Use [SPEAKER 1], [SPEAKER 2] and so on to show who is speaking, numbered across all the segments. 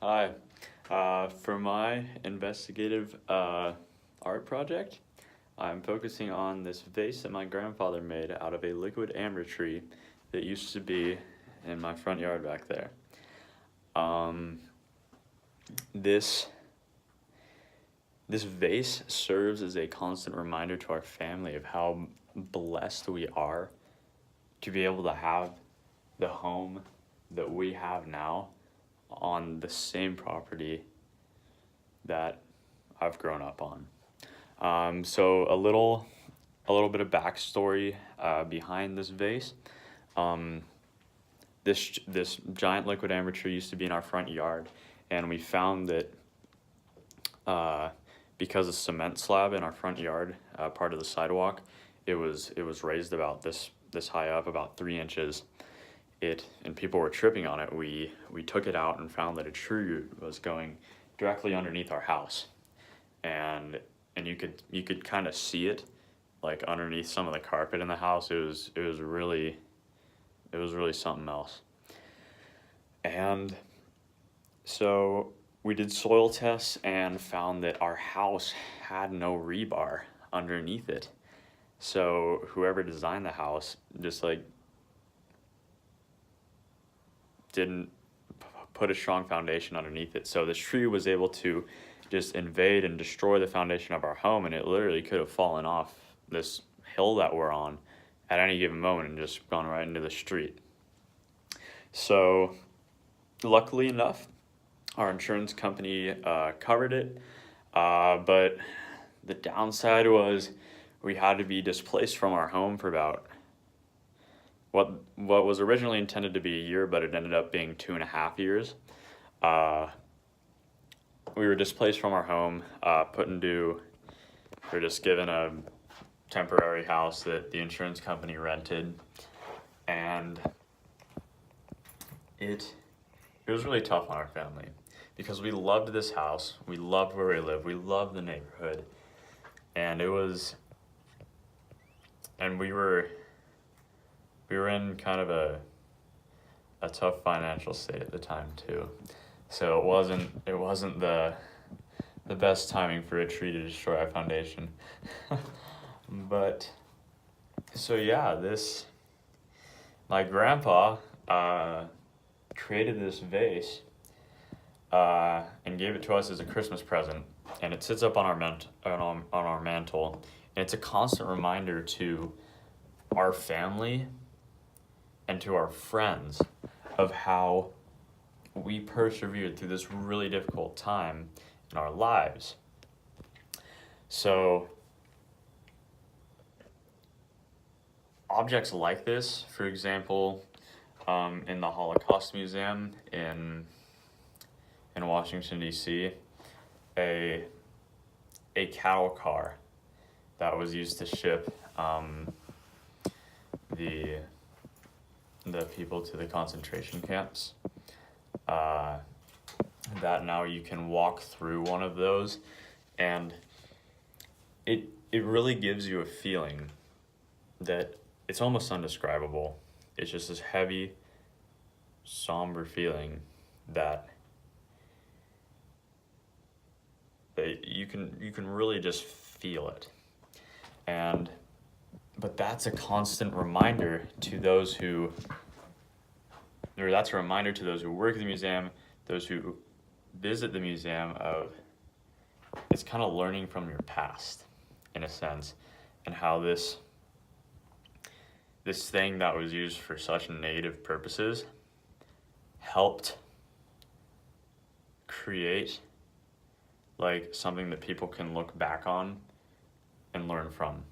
[SPEAKER 1] Hi. For my investigative art project, I'm focusing on this vase that my grandfather made out of a liquid amber tree that used to be in my front yard back there. Um, this this vase serves as a constant reminder to our family of how blessed we are to be able to have the home that we have now on the same property that I've grown up on. So a little bit of backstory behind this vase. Um, this giant liquid amber tree used to be in our front yard, and we found that uh, because the cement slab in our front yard, part of the sidewalk, it was raised about this high up, about 3 inches. And people were tripping on it. We took it out and found that a tree root was going directly underneath our house, and you could kind of see it like underneath some of the carpet in the house. It was really something else. And so we did soil tests and found that our house had no rebar underneath it. So whoever designed the house just like didn't put a strong foundation underneath it. So this tree was able to just invade and destroy the foundation of our home, and it literally could have fallen off this hill that we're on at any given moment and just gone right into the street. So luckily enough, our insurance company covered it, but the downside was we had to be displaced from our home for about what was originally intended to be a year, but it ended up being 2.5 years. Uh, we were displaced from our home, we were just given a temporary house that the insurance company rented, and it was really tough on our family because we loved this house, we loved where we lived, we loved the neighborhood, and we were in kind of a tough financial state at the time too. So it wasn't the best timing for a tree to destroy our foundation. But so yeah, my grandpa created this vase and gave it to us as a Christmas present, and it sits up on our mantle, and it's a constant reminder to our family and to our friends of how we persevered through this really difficult time in our lives. So objects like this, for example, in the Holocaust Museum in Washington, D.C., a cattle car that was used to ship the people to the concentration camps. That now you can walk through one of those, and it really gives you a feeling that it's almost undescribable. It's just this heavy, somber feeling that you can really just feel it. But that's a constant reminder to those who work at the museum, those who visit the museum, of it's kind of learning from your past in a sense, and how this thing that was used for such negative purposes helped create like something that people can look back on and learn from.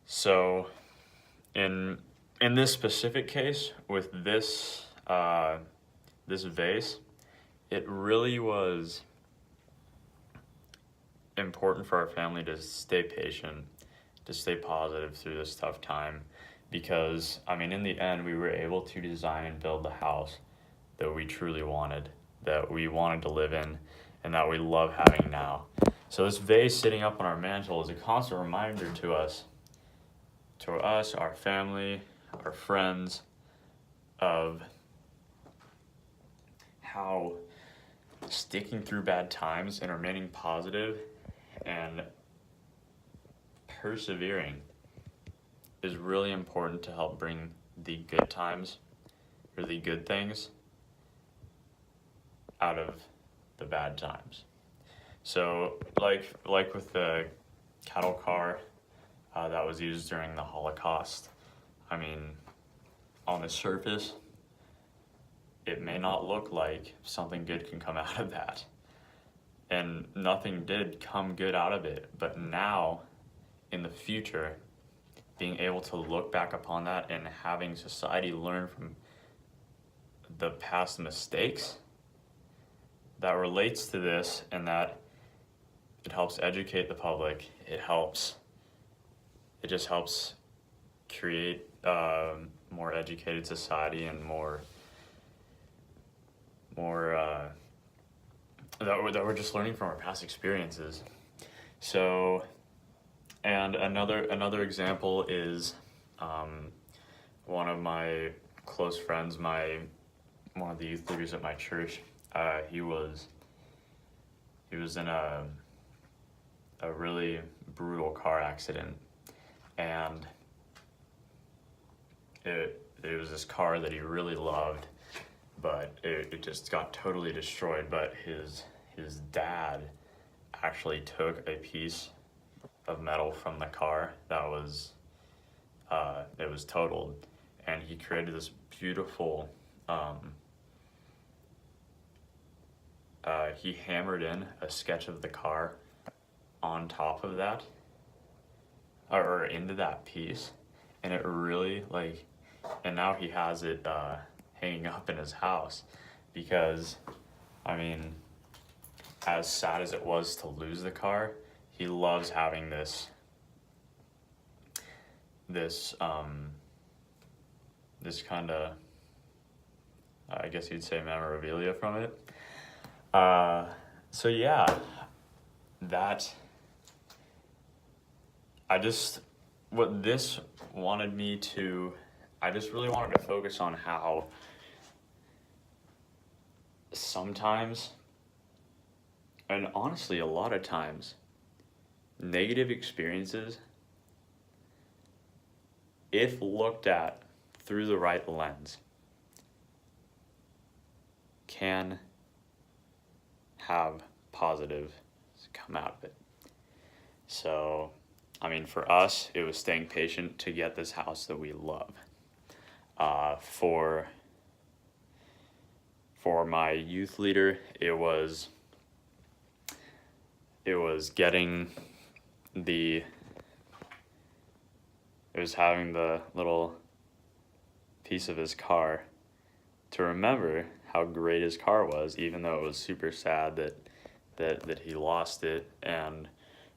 [SPEAKER 1] So in this specific case with this vase, it really was important for our family to stay patient, to stay positive through this tough time, because in the end we were able to design and build the house that we truly wanted, that we wanted to live in, and that we love having now. So this vase sitting up on our mantle is a constant reminder to us, our family, our friends, of how sticking through bad times and remaining positive and persevering is really important to help bring the good times or the good things out of the bad times. So like with the cattle car that was used during the Holocaust, I mean, on the surface, it may not look like something good can come out of that. And nothing did come good out of it. But now, in the future, being able to look back upon that and having society learn from the past mistakes that relates to this, and that it helps educate the public. It just helps create more educated society and more that we're just learning from our past experiences. So, and another example is one of my close friends, one of the youth leaders at my church. He was in a really brutal car accident, and it was this car that he really loved, but it just got totally destroyed. But his dad actually took a piece of metal from the car that was it was totaled, and he created this beautiful he hammered in a sketch of the car on top of that, or into that piece, and it really and now he has it hanging up in his house, because I mean, as sad as it was to lose the car, he loves having this kind of, I guess you'd say, memorabilia from it. So yeah, I just really wanted to focus on how sometimes, and honestly a lot of times, negative experiences, if looked at through the right lens, can have positives come out of it. So, I mean, for us, it was staying patient to get this house that we love. For my youth leader, it was having the little piece of his car to remember how great his car was, even though it was super sad that he lost it. And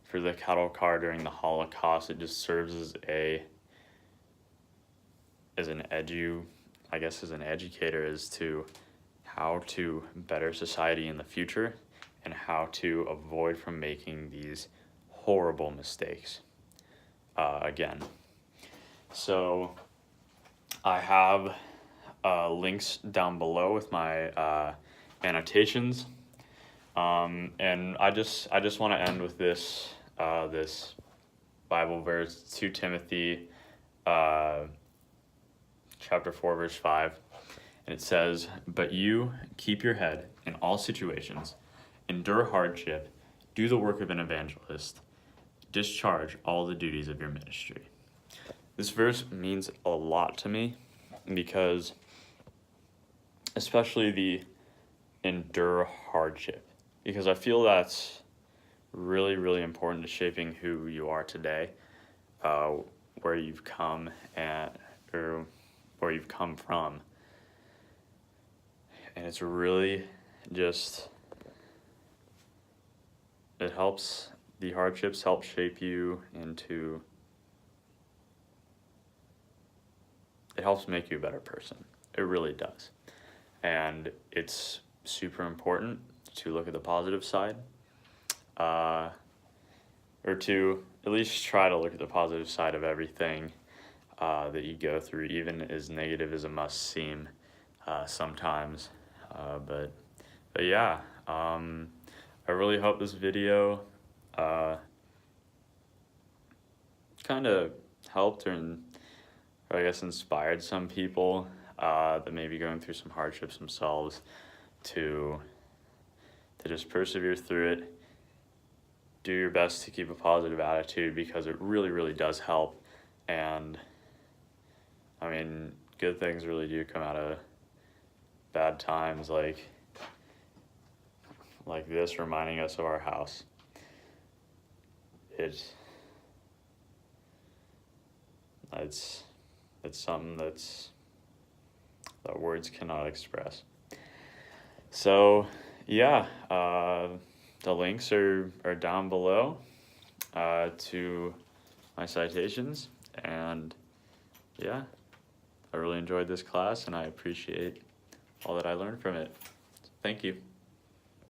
[SPEAKER 1] for the cattle car during the Holocaust, it just serves as an educator as to how to better society in the future and how to avoid from making these horrible mistakes again. So I have links down below with my annotations, and I just want to end with this Bible verse, 2 Timothy chapter 4 verse 5, and it says, "But you keep your head in all situations, endure hardship, do the work of an evangelist, discharge all the duties of your ministry." This verse means a lot to me, because especially the endure hardship, because I feel that's really, really important to shaping who you are today, where you've come or where you've come from. And it's really just, the hardships help shape you into, it helps make you a better person. It really does. And it's super important to look at the positive side, or to at least try to look at the positive side of everything that you go through, even as negative as it must seem sometimes. But But yeah, I really hope this video kind of helped or I guess inspired some people that may be going through some hardships themselves to just persevere through it. Do your best to keep a positive attitude because it really, really does help. And I mean, good things really do come out of bad times, like this reminding us of our house. It's something that words cannot express. So yeah, the links are down below to my citations, and yeah, I really enjoyed this class and I appreciate all that I learned from it. Thank you.